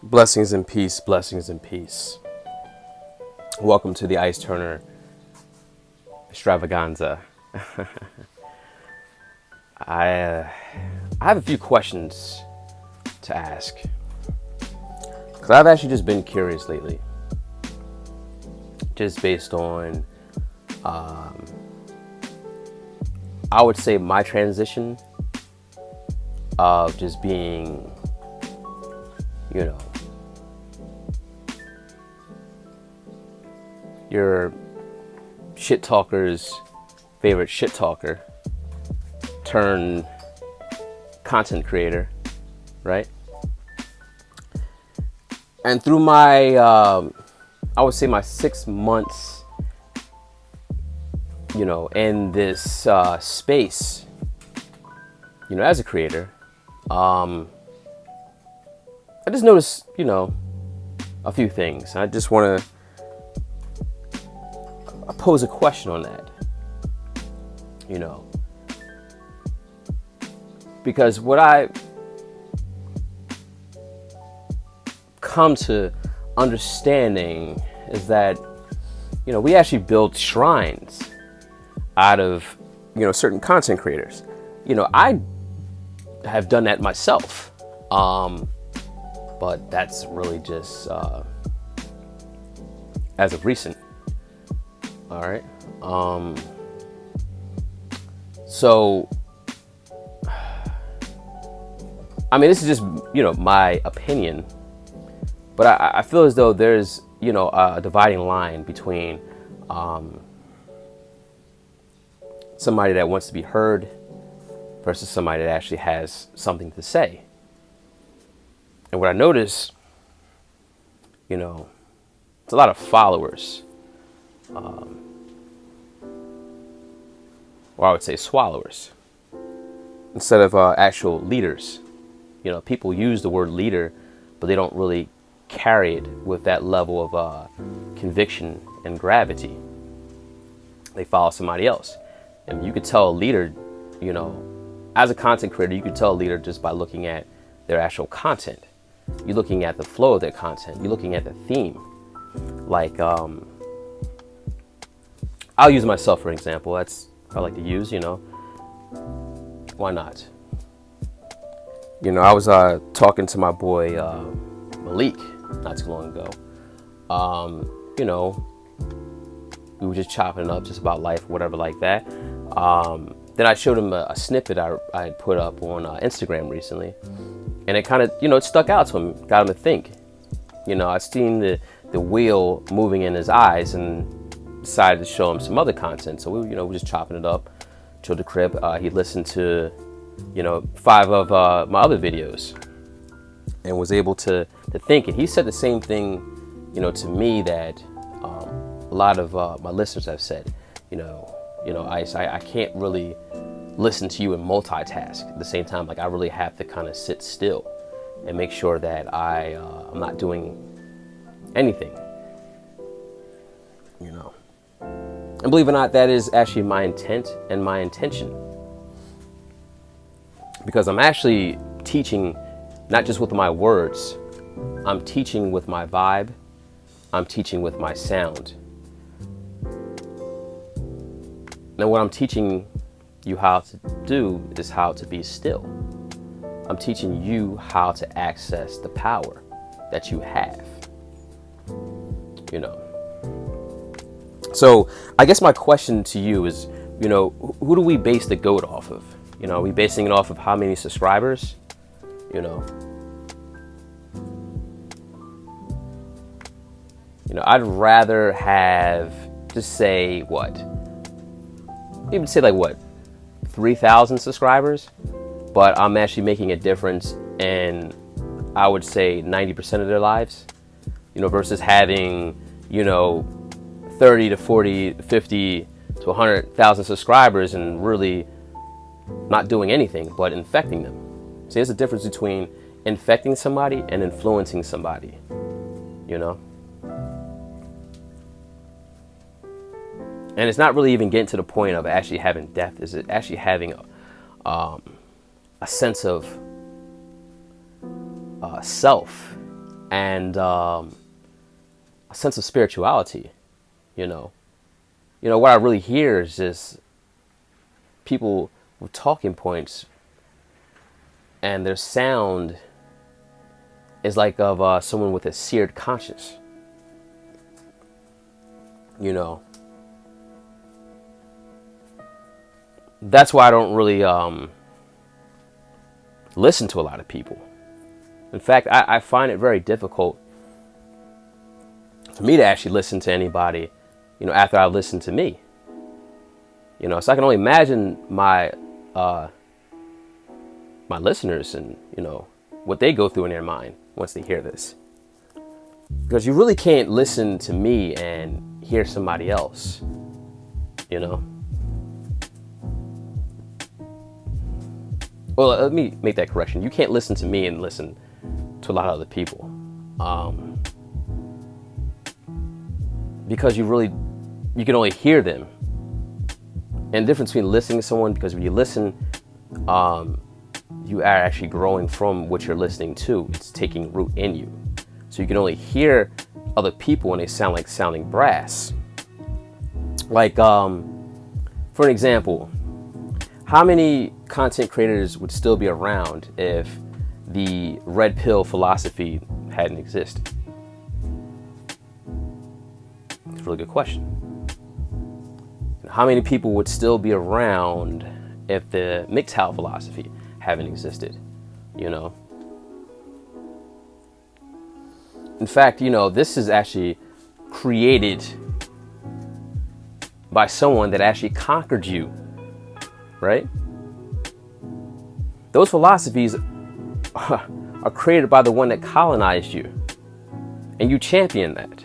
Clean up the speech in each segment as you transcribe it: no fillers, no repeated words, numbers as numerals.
Blessings and peace, blessings and peace. Welcome to the Ice Turner extravaganza. I have a few questions to ask because I've actually just been curious lately, just based on, I would say, my transition of just being, you know, your shit talker's favorite shit talker turn content creator, right? And through my, I would say my 6 months, in this space, as a creator, I just noticed, a few things. I just want to pose a question on that, because what I come to understanding is that, we actually build shrines out of, certain content creators. I have done that myself, but that's really just as of recent. All right. So, I mean, this is just, my opinion, but I feel as though there's, a dividing line between somebody that wants to be heard versus somebody that actually has something to say. And what I notice, it's a lot of followers, or I would say swallowers, instead of actual leaders. People use the word leader, but they don't really carry it with that level of conviction and gravity. They follow somebody else. And you could tell a leader, as a content creator, you could tell a leader just by looking at their actual content. You're looking at the flow of their content. You're looking at the theme. Like, I'll use myself for example. That's what I like to use, Why not? I was talking to my boy Malik not too long ago. We were just chopping it up just about life, whatever like that. Then I showed him a snippet I had put up on Instagram recently. And it kind of, it stuck out to him, got him to think. I seen the wheel moving in his eyes and decided to show him some other content. So we were just chopping it up, showed the crib. He listened to, 5 of my other videos and was able to think. And he said the same thing, to me that a lot of my listeners have said, Ice, I can't really listen to you and multitask at the same time. Like, I really have to kind of sit still and make sure that I'm not doing anything, And believe it or not, that is actually my intent and my intention. Because I'm actually teaching not just with my words, I'm teaching with my vibe, I'm teaching with my sound. Now, what I'm teaching you how to do is how to be still. I'm teaching you how to access the power that you have. So I guess my question to you is, who do we base the GOAT off of? Are we basing it off of how many subscribers? I'd rather have, just say what? Even say 3,000 subscribers, but I'm actually making a difference in, I would say, 90% of their lives, versus having, 30 to 40, 50 to 100,000 subscribers and really not doing anything but infecting them. See, there's a difference between infecting somebody and influencing somebody, And it's not really even getting to the point of actually having depth. Is it actually having a sense of self and a sense of spirituality. You know, what I really hear is just people with talking points, and their sound is like of someone with a seared conscience. You know, that's why I don't really listen to a lot of people. In fact, I find it very difficult for me to actually listen to anybody, after I listen to me. So I can only imagine my my listeners and, what they go through in their mind once they hear this. Because you really can't listen to me and hear somebody else, Well, let me make that correction. You can't listen to me and listen to a lot of other people. Because you can only hear them. And the difference between listening to someone, because when you listen, you are actually growing from what you're listening to. It's taking root in you. So you can only hear other people when they sound like sounding brass. Like, for an example, how many content creators would still be around if the red pill philosophy hadn't existed? It's a really good question. How many people would still be around if the MGTOW philosophy hadn't existed? In fact, this is actually created by someone that actually conquered you, right? Those philosophies are created by the one that colonized you, and you champion that,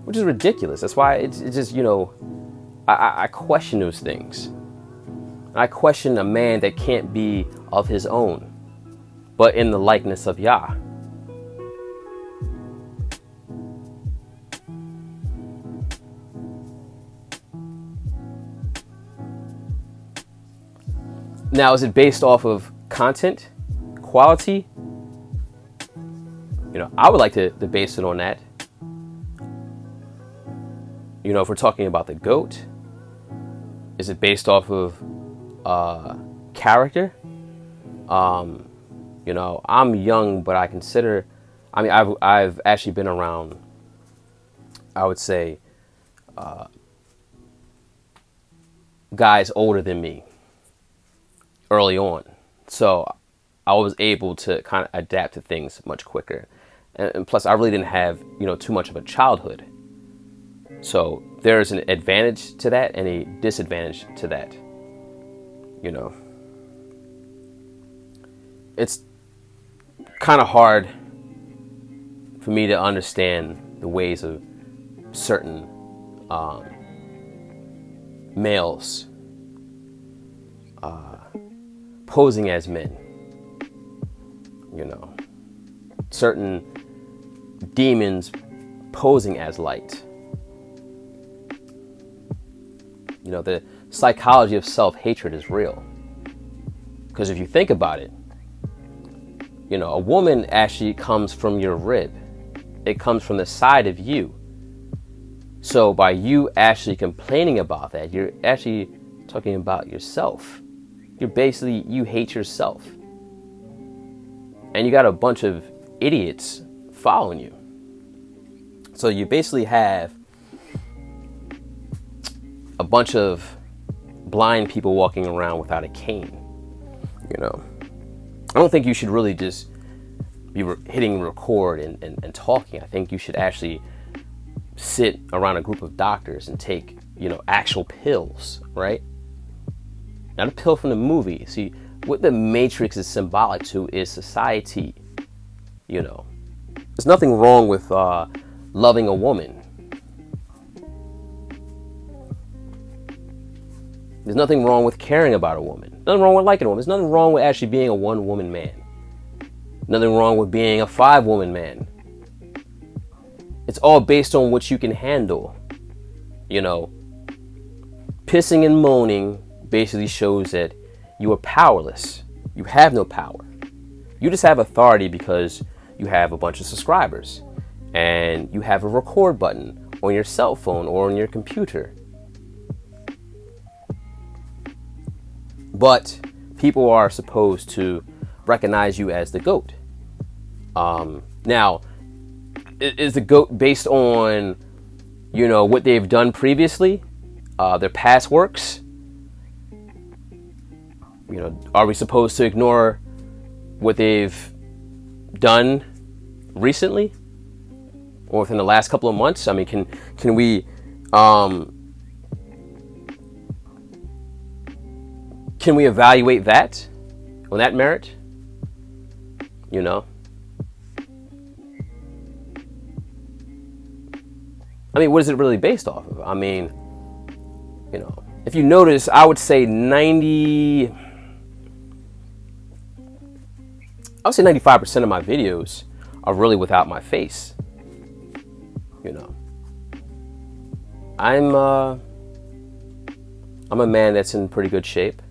which is ridiculous. That's why it's just, I question those things. I question a man that can't be of his own, but in the likeness of Yah. Now, is it based off of content, quality? I would like to base it on that. If we're talking about the GOAT, is it based off of character? I'm young, but I consider, I've actually been around, I would say, guys older than me early on. So I was able to kind of adapt to things much quicker. And plus, I really didn't have, too much of a childhood. So there's an advantage to that and a disadvantage to that. It's kind of hard for me to understand the ways of certain males posing as men. Certain demons posing as light. The psychology of self-hatred is real. Because if you think about it, a woman actually comes from your rib. It comes from the side of you. So by you actually complaining about that, you're actually talking about yourself. You hate yourself. And you got a bunch of idiots following you. So you basically have a bunch of blind people walking around without a cane. I don't think you should really just be hitting record and talking. I think you should actually sit around a group of doctors and take, actual pills, right? Not a pill from the movie. See, what the Matrix is symbolic to is society. There's nothing wrong with loving a woman. There's nothing wrong with caring about a woman. Nothing wrong with liking a woman. There's nothing wrong with actually being a one-woman man. Nothing wrong with being a 5-woman man. It's all based on what you can handle. Pissing and moaning basically shows that you are powerless. You have no power. You just have authority because you have a bunch of subscribers, and you have a record button on your cell phone or on your computer. But people are supposed to recognize you as the GOAT. Now, is the GOAT based on, what they've done previously, their past works? Are we supposed to ignore what they've done recently or within the last couple of months? I mean, can we evaluate that on that merit? I mean, what is it really based off of? I mean, if you notice, I would say 95% of my videos are really without my face. I'm a man that's in pretty good shape.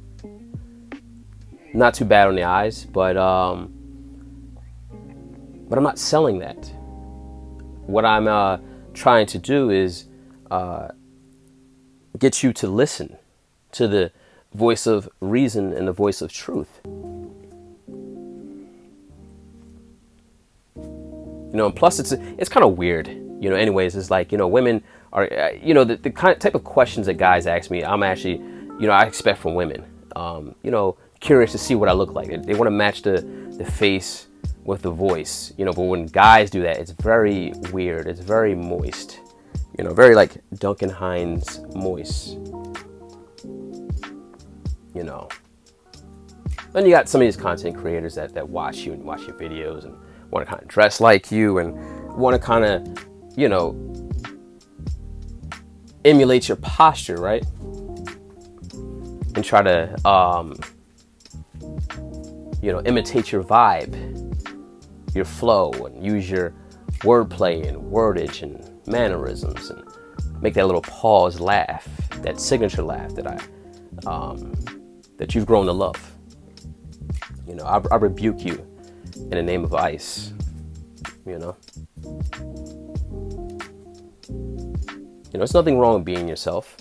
Not too bad on the eyes, but I'm not selling that. What I'm trying to do is get you to listen to the voice of reason and the voice of truth. And plus it's kind of weird. Anyways, it's like, women are, the type of questions that guys ask me, I'm actually, I expect from women. Curious to see what I look like. They want to match the face with the voice, but when guys do that, it's very weird. It's very moist, very like Duncan Hines moist, Then you got some of these content creators that watch you and watch your videos and want to kind of dress like you and want to kind of, emulate your posture, right? And try to, imitate your vibe, your flow, and use your wordplay and wordage and mannerisms and make that little pause laugh, that signature laugh that you've grown to love. I rebuke you in the name of ice. There's nothing wrong with being yourself.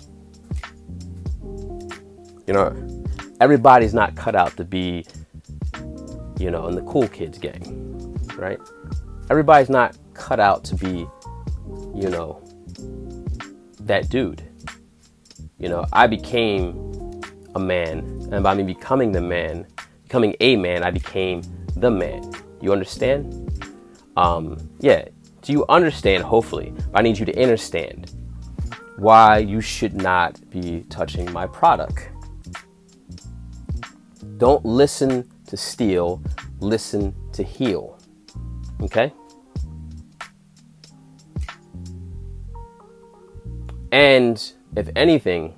Everybody's not cut out to be, in the cool kids gang, right? Everybody's not cut out to be, that dude. I became a man, and by me becoming a man, I became the man. You understand? Yeah. Do you understand? Hopefully. I need you to understand why you should not be touching my product. Don't listen to steal, listen to heal. Okay? And if anything,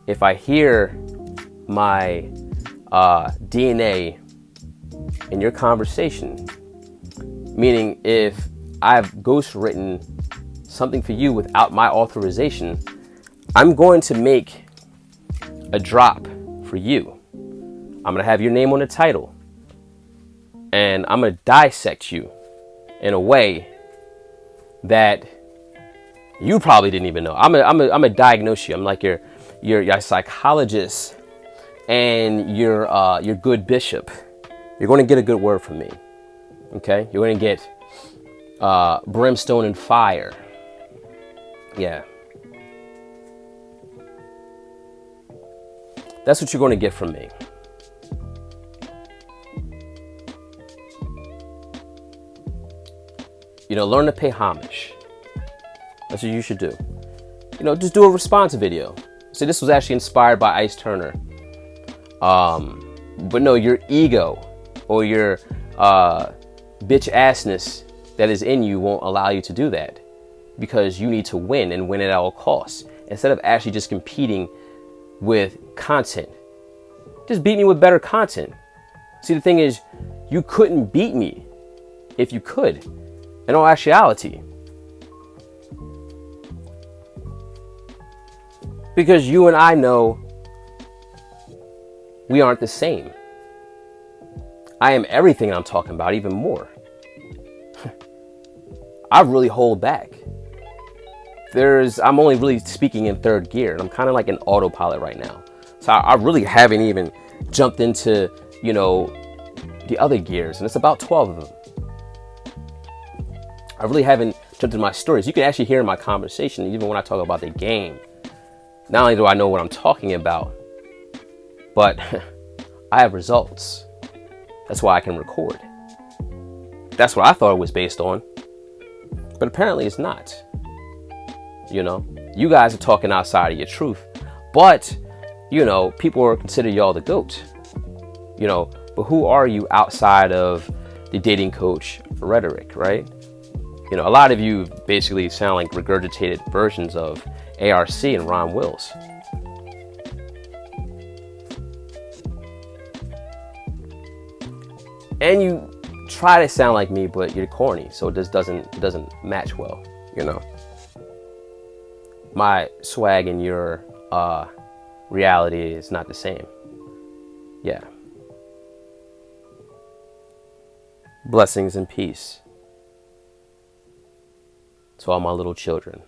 if I hear my DNA in your conversation, meaning if I've ghostwritten something for you without my authorization, I'm going to make a drop for you. I'm going to have your name on the title, and I'm going to dissect you in a way that you probably didn't even know. I'm gonna diagnose you. I'm like your psychologist and your good bishop. You're going to get a good word from me. Okay? You're going to get brimstone and fire. Yeah. That's what you're going to get from me. Learn to pay homage. That's what you should do. Just do a response video. See, this was actually inspired by Ice Turner. But no, your ego or your bitch assness that is in you won't allow you to do that, because you need to win and win at all costs. Instead of actually just competing with content, just beat me with better content. See, the thing is, you couldn't beat me if you could, in all actuality. Because you and I know we aren't the same. I am everything I'm talking about, even more. I really hold back. I'm only really speaking in third gear, and I'm kind of like an autopilot right now. So I really haven't even jumped into, the other gears, and it's about 12 of them. I really haven't jumped into my stories. You can actually hear in my conversation, even when I talk about the game. Not only do I know what I'm talking about, but I have results. That's why I can record. That's what I thought it was based on. But apparently it's not. You guys are talking outside of your truth. But, people are consider y'all the GOAT. But who are you outside of the dating coach rhetoric, right? A lot of you basically sound like regurgitated versions of ARC and Ron Wills. And you try to sound like me, but you're corny, so it just doesn't match well, My swag and your reality is not the same. Yeah. Blessings and peace to all my little children.